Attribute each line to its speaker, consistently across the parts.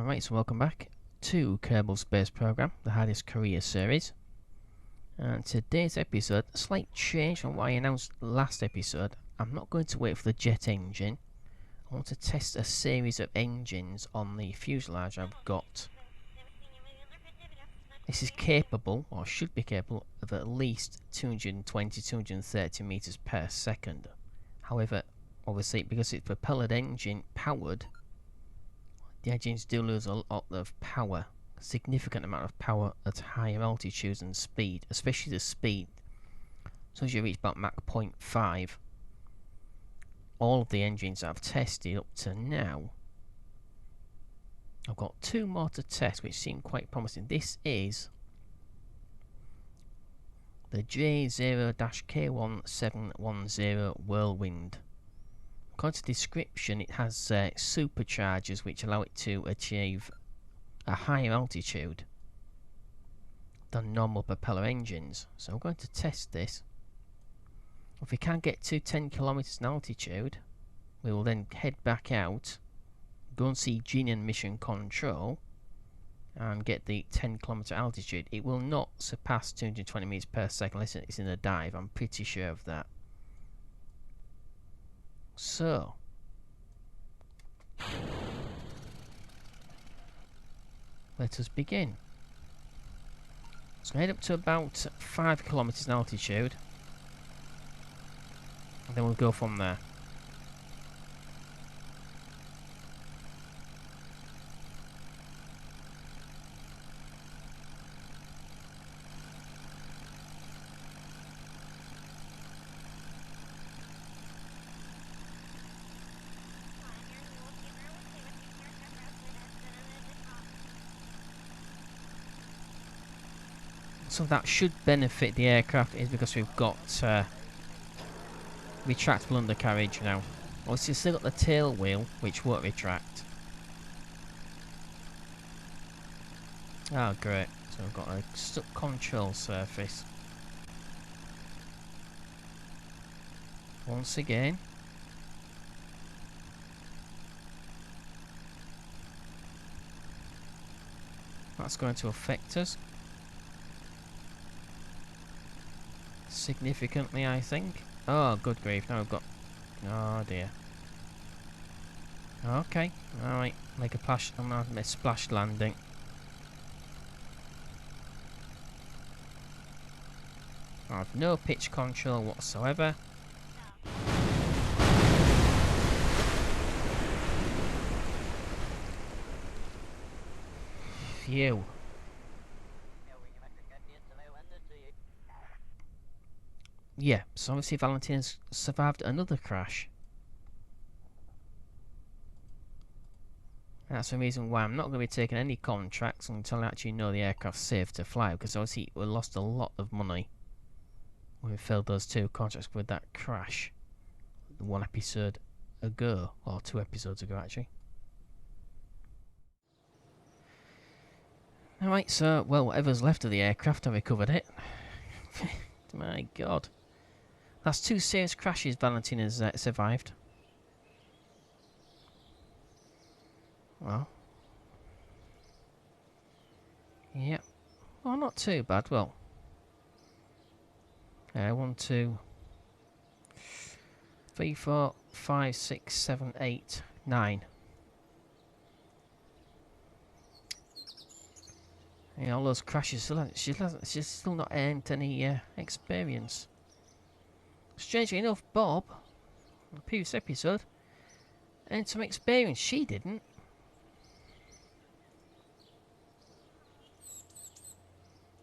Speaker 1: Alright, so welcome back to Kerbal Space Program, the hardest career series. And today's episode, a slight change from what I announced last episode. I'm not going to wait for the jet engine. I want to test a series of engines on the fuselage I've got. This is capable, or should be capable, of at least 220-230 meters per second. However, obviously, because it's propellant engine powered, the engines do lose a lot of power, a significant amount of power at higher altitudes and speed, especially the speed. So as you reach about Mach 0.5, all of the engines I've tested up to now, I've got two more to test which seem quite promising. This is the J0-K1710 Whirlwind. According to the description, it has superchargers which allow it to achieve a higher altitude than normal propeller engines. So I'm going to test this. If we can't get to 10 kilometers in altitude, we will then head back out, go and see Gene and Mission Control, and get the 10 kilometer altitude. It will not surpass 220 meters per second unless it's in a dive. I'm pretty sure of that. So, let us begin. So head up to about 5 kilometers in altitude, and then we'll go from there. So that should benefit the aircraft, is because we've got retractable undercarriage now. Obviously, still got the tail wheel, which won't retract. Oh, great. So we've got a stuck control surface. Once again. That's going to affect us significantly, I think. Oh, good grief. Now we've got... Oh, dear. Okay. Alright. Make a splash landing. I have no pitch control whatsoever. Phew. Yeah, so obviously Valentina's survived another crash. That's the reason why I'm not going to be taking any contracts until I actually know the aircraft's safe to fly, because obviously we lost a lot of money when we failed those two contracts with that crash. One episode ago, or 2 episodes ago actually. Alright, so, well, whatever's left of the aircraft, I recovered it. My god. That's 2 serious crashes Valentina's survived. Well. Yep. Well, not too bad. Well. 1, 2, 3, 4, 5, 6, 7, 8, 9. Yeah, all those crashes. She's still not earned any experience. Strangely enough, Bob, in the previous episode, earned some experience. She didn't.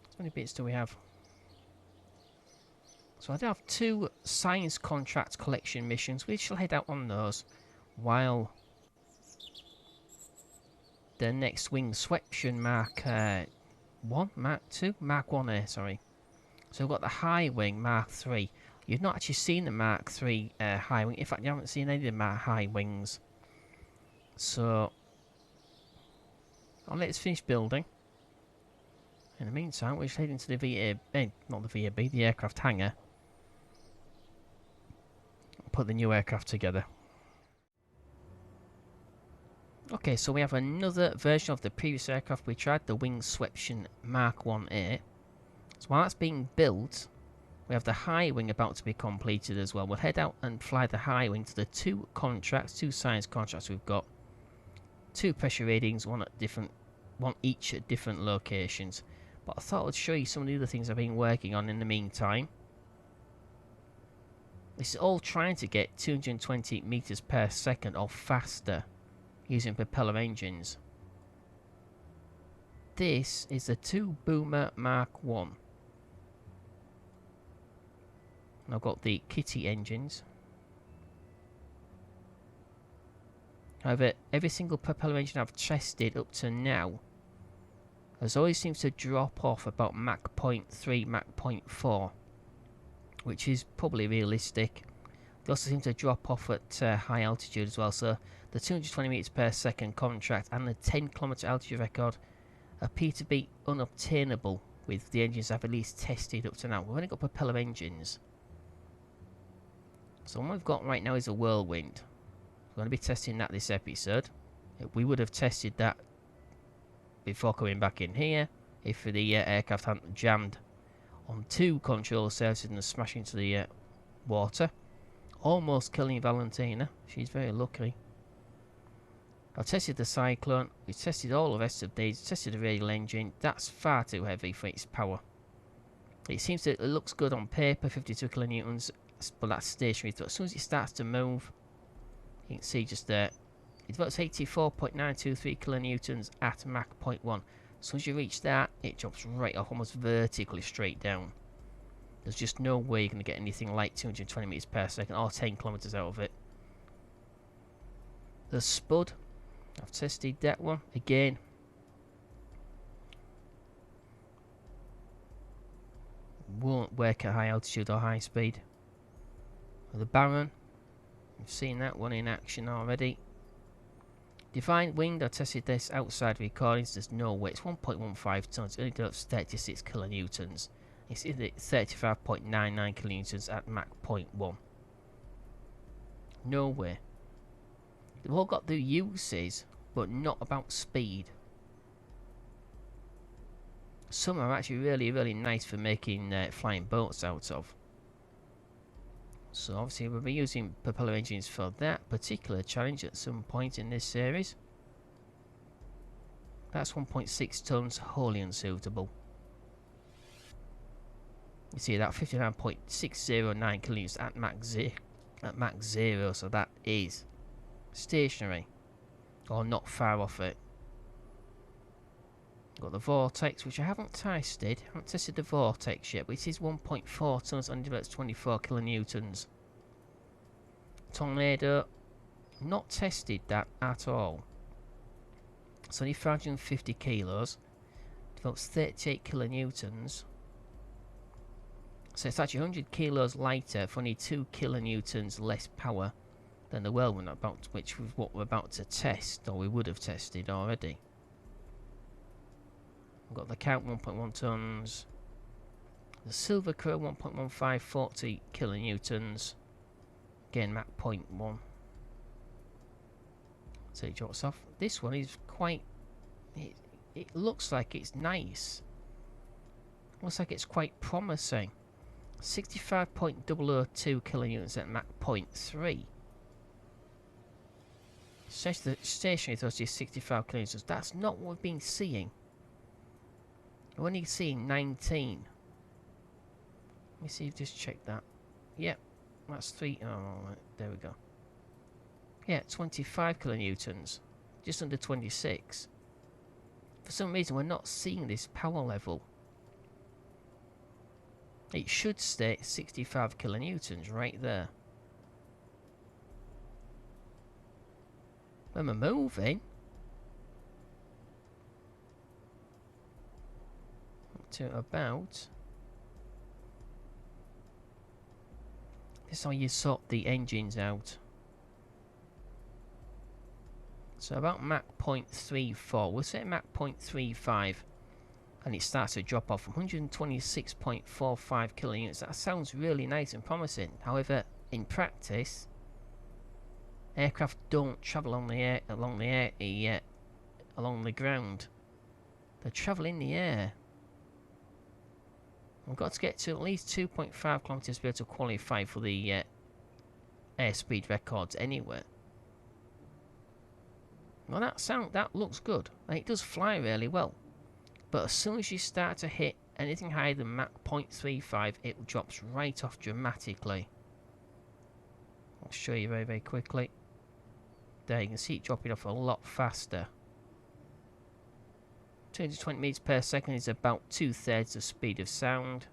Speaker 1: How many bits do we have? So I do have 2 science contract collection missions. We shall head out on those while the next wing sweeption Mark 1, Mark 2, Mark 1A, sorry. So we've got the high wing Mark 3. You've not actually seen the Mark 3 high wing. In fact, you haven't seen any of the Mark high wings. So I'll let us finish building. In the meantime, we're just heading to the not the VAB, the aircraft hangar. Put the new aircraft together. Okay, so we have another version of the previous aircraft we tried, the Wing Sweption Mark 1A. So while that's being built, we have the high wing about to be completed as well. We'll head out and fly the high wing to the two science contracts we've got. Two pressure readings, one each at different locations. But I thought I'd show you some of the other things I've been working on in the meantime. This is all trying to get 220 meters per second or faster using propeller engines. This is the 2 Boomer Mark 1. I've got the Kitty engines. However, every single propeller engine I've tested up to now has always seems to drop off about Mach 0.3, Mach 0.4, which is probably realistic. They also seem to drop off at high altitude as well, so the 220 meters per second contract and the 10 kilometer altitude record appear to be unobtainable with the engines I've at least tested up to now. We've only got propeller engines. So what we've got right now is a Whirlwind. We're going to be testing that this episode. We would have tested that before coming back in here if the aircraft hadn't jammed on 2 control surfaces and smashed into the water. Almost killing Valentina. She's very lucky. I've tested the Cyclone. We've tested all the rest of these. Tested the radial engine. That's far too heavy for its power. It looks good on paper, 52 kilonewtons, but that's stationary. So as soon as it starts to move, you can see just there, it develops 84.923 kilonewtons at Mach 0.1. As soon as you reach that, it drops right off, almost vertically straight down. There's just no way you're going to get anything like 220 meters per second or 10 kilometers out of it. The Spud, I've tested that one again. Won't work at high altitude or high speed. The Baron, you've seen that one in action already. Divine Winged, I tested this outside recordings. There's no way. It's 1.15 tons. It only develops 36 kilonewtons. It's 35.99 kilonewtons at Mach 0.1. No way. They've all got their uses, but not about speed. Some are actually really, really nice for making flying boats out of. So obviously we'll be using propeller engines for that particular challenge at some point in this series. That's 1.6 tons, wholly unsuitable. You see that 59.609 kilonewtons at Mach 0, so that is stationary, or not far off it. Got the Vortex, which I haven't tested. I haven't tested the Vortex yet, but it is 1.4 tons and develops 24 kilonewtons. Tornado, not tested that at all. It's only 550 kilos, develops 38 kilonewtons. So it's actually 100 kilos lighter for only 2 kilonewtons less power than the Whirlwind, which was what we're about to test, or we would have tested already. We've got the Count 1.1 tons. The Silver Crow 1.15, 40 kilonewtons. Again, Mach 0.1. So it drops off. This one is quite... It looks like it's nice. Looks like it's quite promising. 65.002 kilonewtons at Mach 0.3. Stationary thrust is 65 kilonewtons. That's not what we've been seeing. We're only seeing 19. Let me see if just check that. Yep, that's 3. Oh, right, there we go. Yeah, 25 kilonewtons. Just under 26. For some reason, we're not seeing this power level. It should stay at 65 kilonewtons right there. When we're moving, to about, this is how you sort the engines out. So about Mach 0.34, we'll say Mach 0.35, and it starts to drop off from 126.45 kilonewtons. That sounds really nice and promising. However, in practice, Aircraft don't travel on the air, along the ground. They travel in the air. We've got to get to at least 2.5 kilometers to be able to qualify for the airspeed records anyway. Well, that looks good. And it does fly really well. But as soon as you start to hit anything higher than Mach 0.35, it drops right off dramatically. I'll show you very, very quickly. There, you can see it dropping off a lot faster. 220 meters per second is about 2/3 the speed of sound.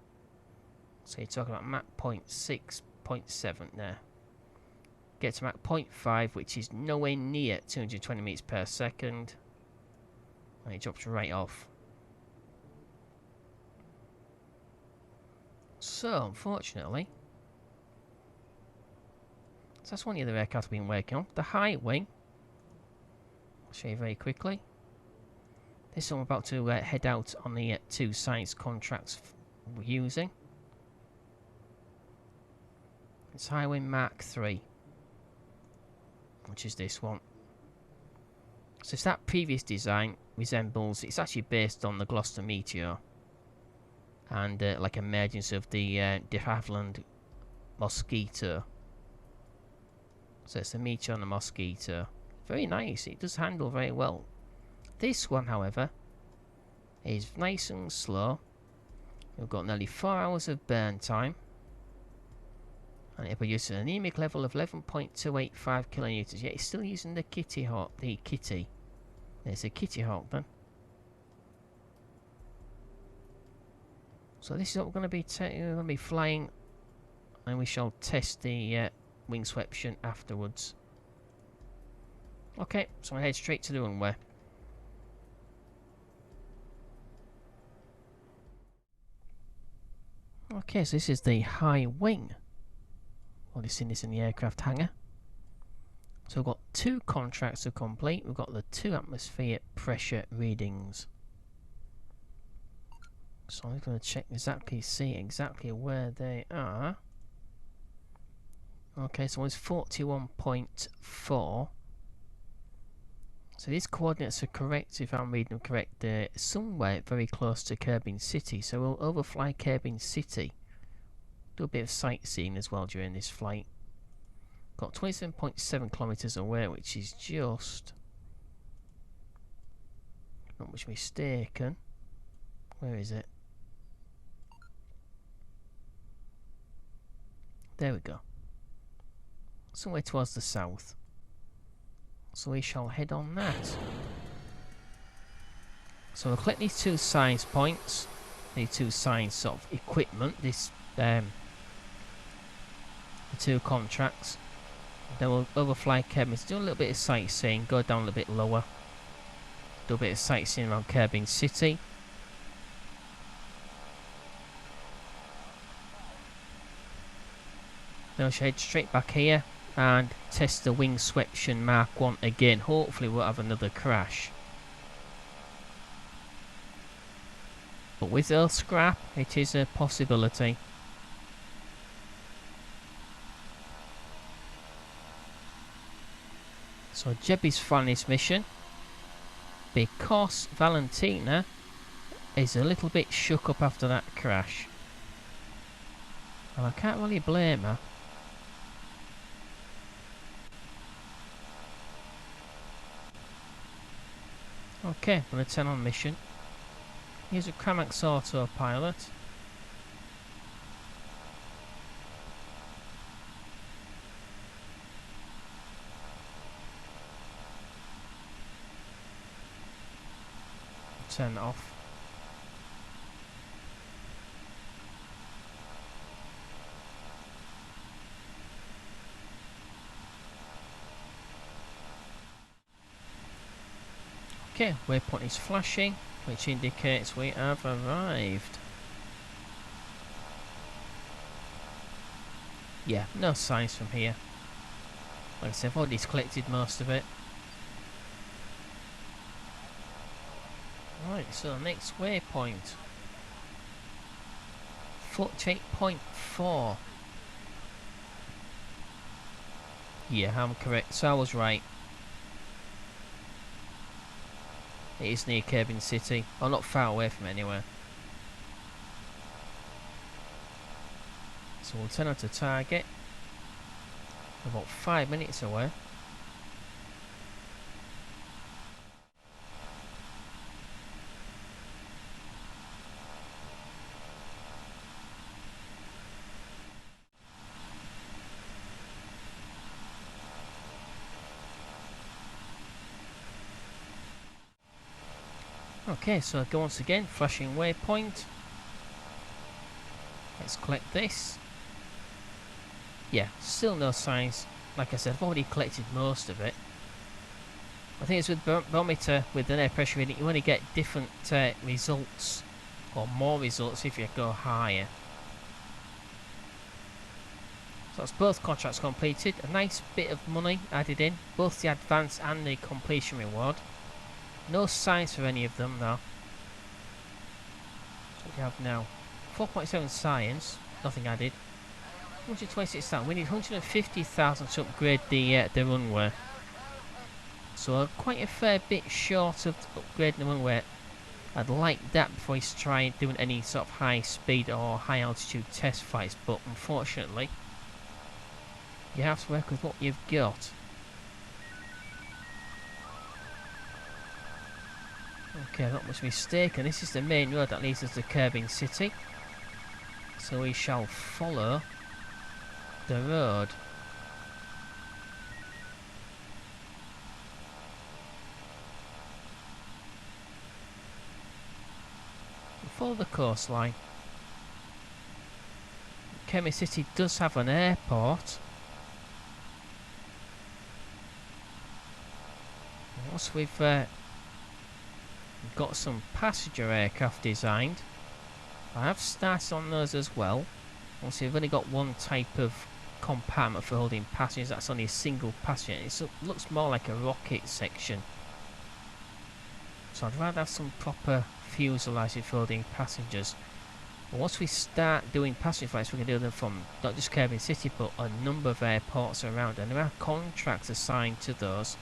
Speaker 1: So you're talking about Mach 0.6, 0.7 there. Get to Mach 0.5, which is nowhere near 220 meters per second. And it drops right off. So, unfortunately, so that's one of the other aircraft we've been working on. The high wing. I'll show you very quickly. This one we're about to head out on the 2 science contracts we're using. It's High Wing Mark 3, which is this one. So that previous design resembles, it's actually based on the Gloucester Meteor and like emergence of the de Havilland Mosquito. So it's the Meteor and the Mosquito. Very nice, it does handle very well. This one, however, is nice and slow. We've got nearly 4 hours of burn time. And it produces an anemic level of 11.285 kilonewtons. Yet it's still using the Kitty Hawk. There's a Kitty Hawk then. So this is what we're going to be flying. And we shall test the wingsweeption afterwards. Okay, so I'm going to head straight to the runway. Okay, so this is the high wing. Already seen this in the aircraft hangar. So we've got 2 contracts to complete. We've got the 2 atmosphere pressure readings. So I'm going to check see exactly where they are. Okay, so it's 41.4. So these coordinates are correct, if I'm reading them correct. They're somewhere very close to Kerbal City. So we'll overfly Kerbal City. Do a bit of sightseeing as well during this flight. Got 27.7 kilometers away, which is just not much mistaken. Where is it? There we go. Somewhere towards the south. So we shall head on that. So we'll collect these 2 science points, these 2 science sort of equipment, the 2 contracts. Then we'll overfly Kerbal, do a little bit of sightseeing, go down a little bit lower, do a bit of sightseeing around Kerbal City. Then we shall head straight back here and test the wingsweeption Mark 1 again. Hopefully we'll have another crash. But with Earth scrap, it is a possibility. So Jeb is flying this mission because Valentina is a little bit shook up after that crash. And I can't really blame her. Okay, I'm going to turn on mission. Here's a Cramax autopilot. Turn it off. Okay, waypoint is flashing, which indicates we have arrived. Yeah, no signs from here. Like I said, I've already collected most of it. Right, so next waypoint. 48.4. Yeah, I'm correct. So I was right. It is near Kerbal City. Or not far away from it anyway. So we'll turn on to target. About 5 minutes away. Okay, so go once again, flashing waypoint. Let's collect this. Yeah, still no signs. Like I said, I've already collected most of it. I think it's with barometer, with an air pressure reading, you only get different results, or more results if you go higher. So that's both contracts completed. A nice bit of money added in, both the advance and the completion reward. No signs for any of them though. So we have now 4.7 science, nothing added. 126 that. We need 150,000 to upgrade the runway. So quite a fair bit short of upgrading the runway. I'd like that before he's trying doing any sort of high speed or high altitude test flights, but unfortunately you have to work with what you've got. Okay, not much mistaken. This is the main road that leads us to Kerbal City. So we shall follow the road. We'll follow the coastline. Kerbal City does have an airport. Once we've got some passenger aircraft designed, I have started on those as well. Obviously we've only got one type of compartment for holding passengers, that's only a single passenger. It looks more like a rocket section. So I'd rather have some proper fuselage for holding passengers. But once we start doing passenger flights, we can do them from not just Kerbal City but a number of airports around, and there are contracts assigned to those.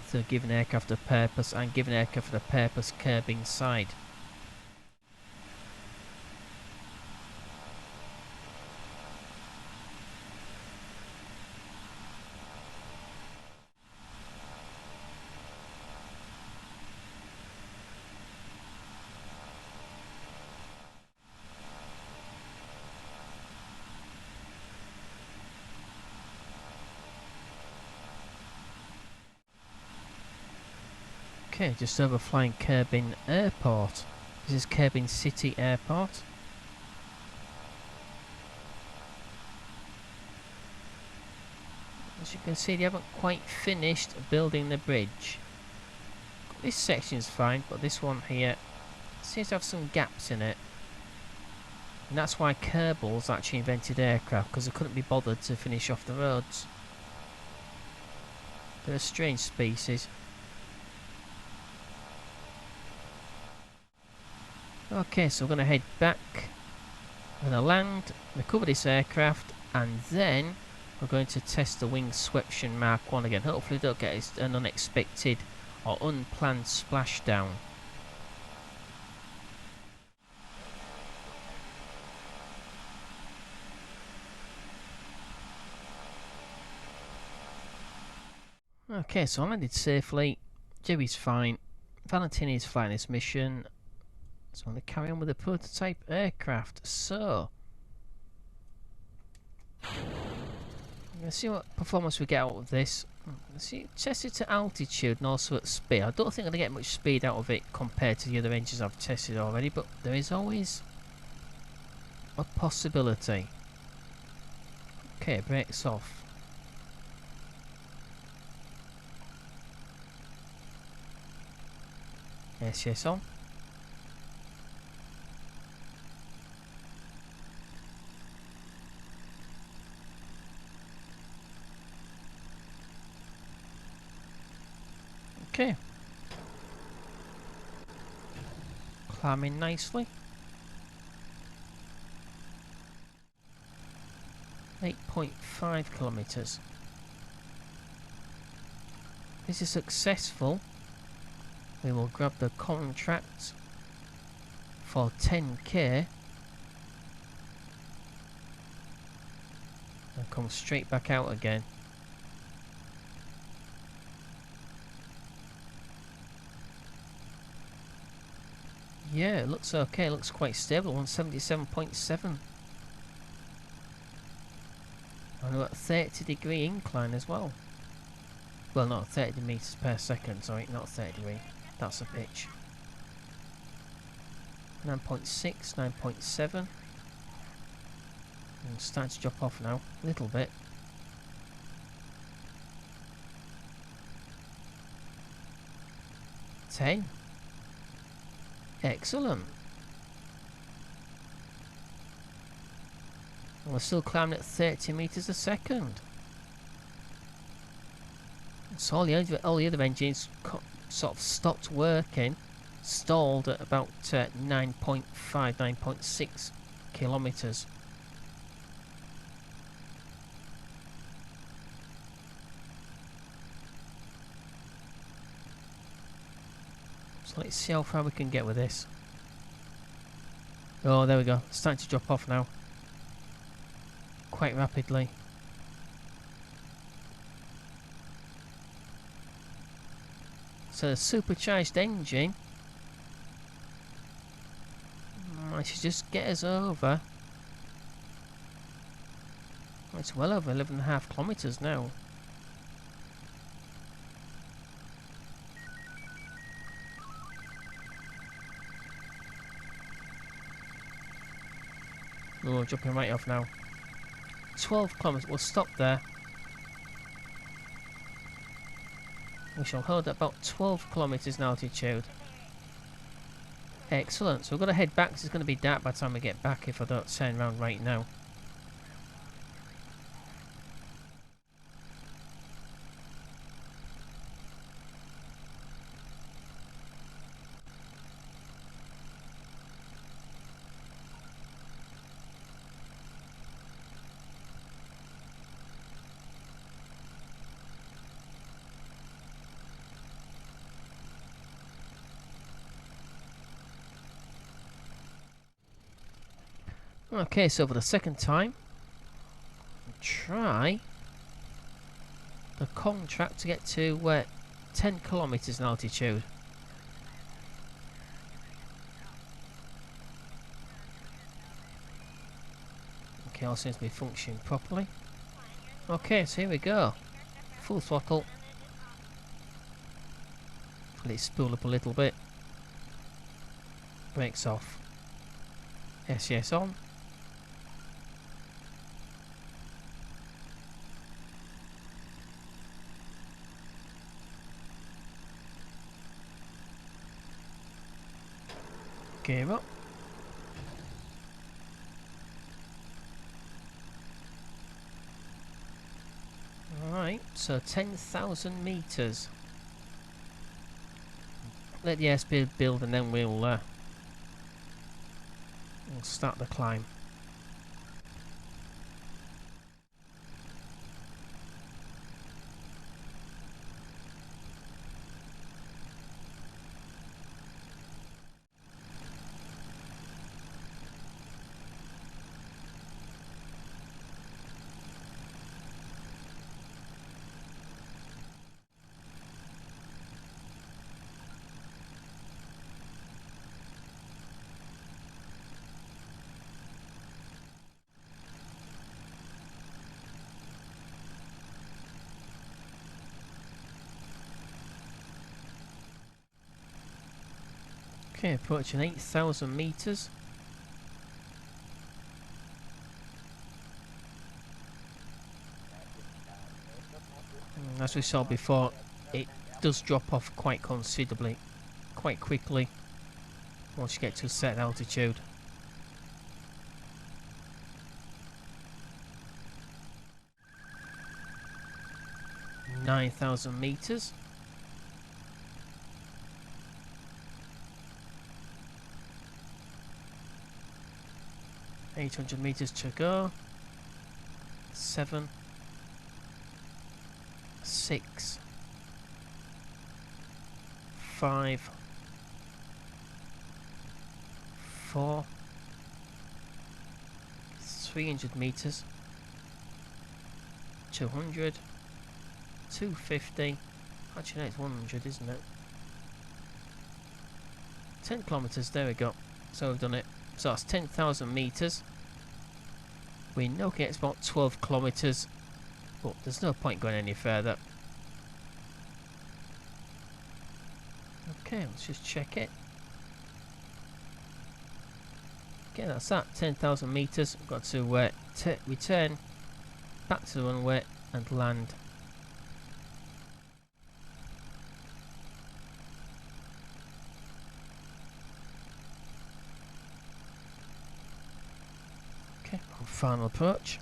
Speaker 1: So give an aircraft a purpose and give an aircraft a purpose curb inside. Okay, just overflying Kerbal Airport. This is Kerbal City Airport. As you can see, they haven't quite finished building the bridge. This section's fine, but this one here seems to have some gaps in it. And that's why Kerbals actually invented aircraft, because they couldn't be bothered to finish off the roads. They're a strange species. Okay, so we're going to head back. We're going to land, recover this aircraft, and then we're going to test the wing Sweption Mark 1 again. Hopefully we don't get an unexpected or unplanned splashdown. Okay, so I landed safely. Jerry's fine. Valentini is flying this mission. So I'm going to carry on with the prototype aircraft. So let's see what performance we get out of this. Let's see, test it to altitude and also at speed. I don't think I'm going to get much speed out of it compared to the other engines I've tested already, but there is always a possibility. Okay, brakes off. SAS on. Okay. Climbing nicely. 8.5 kilometres. This is successful. We will grab the contract for 10k and come straight back out again. Yeah, it looks okay, it looks quite stable, 177.7. And we're at 30-degree incline as well. Well, not 30 metres per second, sorry, not 30 degree. That's a pitch. 9.6, 9.7. And starting to drop off now, a little bit. 10. Excellent. And we're still climbing at 30 metres a second. So all the other engines sort of stopped working, stalled at about 9.5, 9.6 kilometres. So let's see how far we can get with this. Oh, there we go. It's starting to drop off now. Quite rapidly. So the supercharged engine might just get us over. It's well over 11.5 kilometres now. Oh, dropping right off now. 12 kilometres. We'll stop there. We shall hold at about 12 kilometres in altitude. Excellent. So we've got to head back because it's going to be dark by the time we get back if I don't turn around right now. Okay, so for the second time, try the contract to get to 10 kilometres in altitude. Okay, all seems to be functioning properly. Okay, so here we go. Full throttle. Let it spool up a little bit. Brakes off. SES on. Gear up. Alright, so 10,000 metres. Let the airspeed build and then we'll start the climb. Okay, approaching 8,000 metres. As we saw before, it does drop off quite considerably, quite quickly, once you get to a certain altitude. - 9,000 metres. 800 metres to go. 7, 6, 5, 4, 300 meters, 200, 250, actually no, it's 100, isn't it? 10 kilometers, there we go. So we've done it. So that's 10,000 meters. We know it's about 12 kilometers, but there's no point going any further. Okay, let's just check it. Okay, that's that. 10,000 meters. We've got to return back to the runway and land. Okay, on final approach.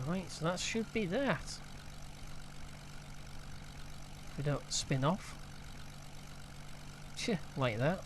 Speaker 1: Right, so that should be that. If we don't spin off. Like that.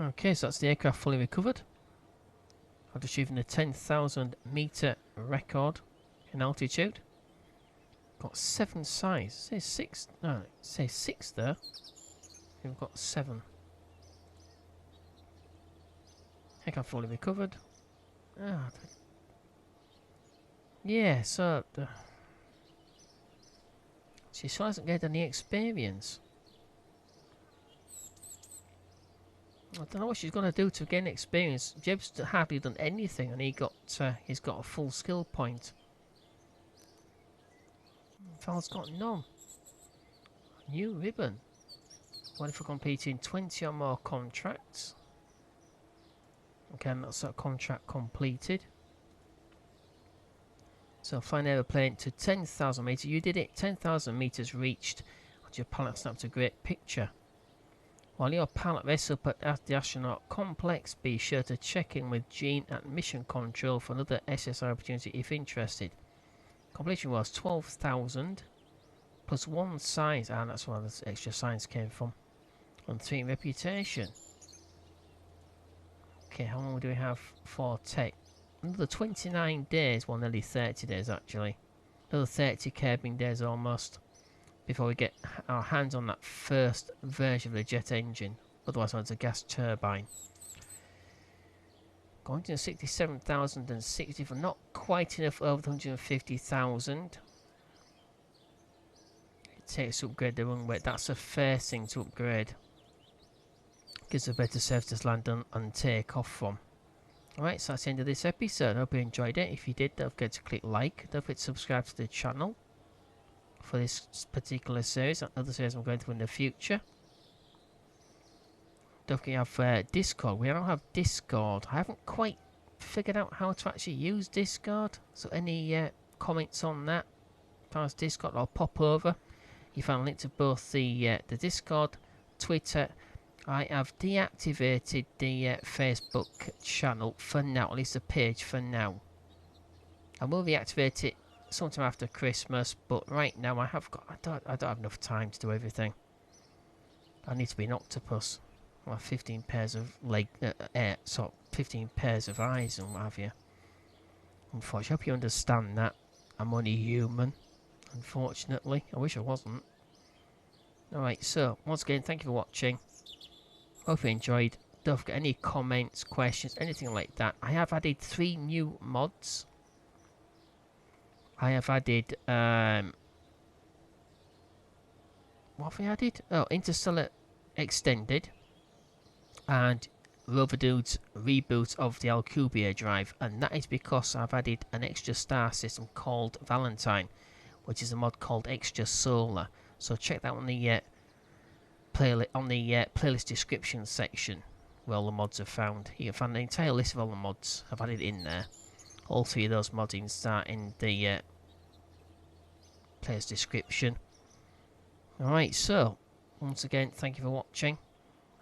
Speaker 1: Okay, so that's the aircraft fully recovered. I've achieved a 10,000 meter record in altitude. Got 7 size. It says 6. No, it says 6 there. We've got 7. Aircraft fully recovered. Ah, yeah, so she still hasn't get any experience. I don't know what she's going to do to gain experience. Jeb's hardly done anything, and he's got a full skill point. Val's got none. New ribbon. One for completing 20 or more contracts. Again, that's that contract completed. So flying an aeroplane to 10,000 meters. You did it. 10,000 meters reached. And your pilot snapped a great picture. While your pilot rests up at the astronaut complex, be sure to check in with Gene at Mission Control for another SSI opportunity if interested. Completion was 12,000 plus 1 science, and that's where the extra science came from. And 3 reputation. Okay, how long do we have for tech? Another 29 days, well, nearly 30 days actually. Another 30 cabin days almost, before we get our hands on that first version of the jet engine. Otherwise, it's a gas turbine. Going to 67,060 for not quite enough over the 150,000. It takes to upgrade the runway. That's the first thing to upgrade. Gives a better surface to land and take off from. Alright, so that's the end of this episode. I hope you enjoyed it. If you did, don't forget to click like. Don't forget to subscribe to the channel for this particular series and other series I'm going to in the future. Don't forget you have Discord. We don't have Discord. I haven't quite figured out how to actually use Discord. So any comments on that as far as Discord, I'll pop over. You find a link to both the Discord, Twitter. I have deactivated the Facebook channel for now, at least the page for now. I will reactivate it sometime after Christmas. But right now I don't have enough time to do everything. I need to be an octopus. I have 15 pairs of 15 pairs of eyes and what have you. Unfortunately, I hope you understand that. I'm only human, unfortunately. I wish I wasn't. Alright, so, once again, thank you for watching. Hope you enjoyed. Don't forget any comments, questions, anything like that. I have added 3 new mods. I have added, what have we added? Oh, Interstellar Extended. And Rover Dude's reboot of the Alcubierre drive. And that is because I've added an extra star system called Valentine, which is a mod called Extra Solar. So check that on the playlist description section where all the mods are found. You can find the entire list of all the mods. I've added in there. All 3 of those moddings start in the playlist description. Alright, so once again, thank you for watching.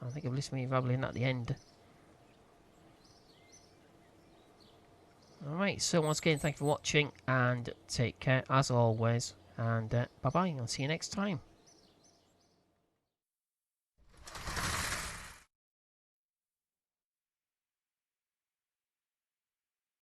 Speaker 1: I think I've listened to me babbling at the end. Alright, so once again, thank you for watching and take care as always. And bye bye, I'll see you next time.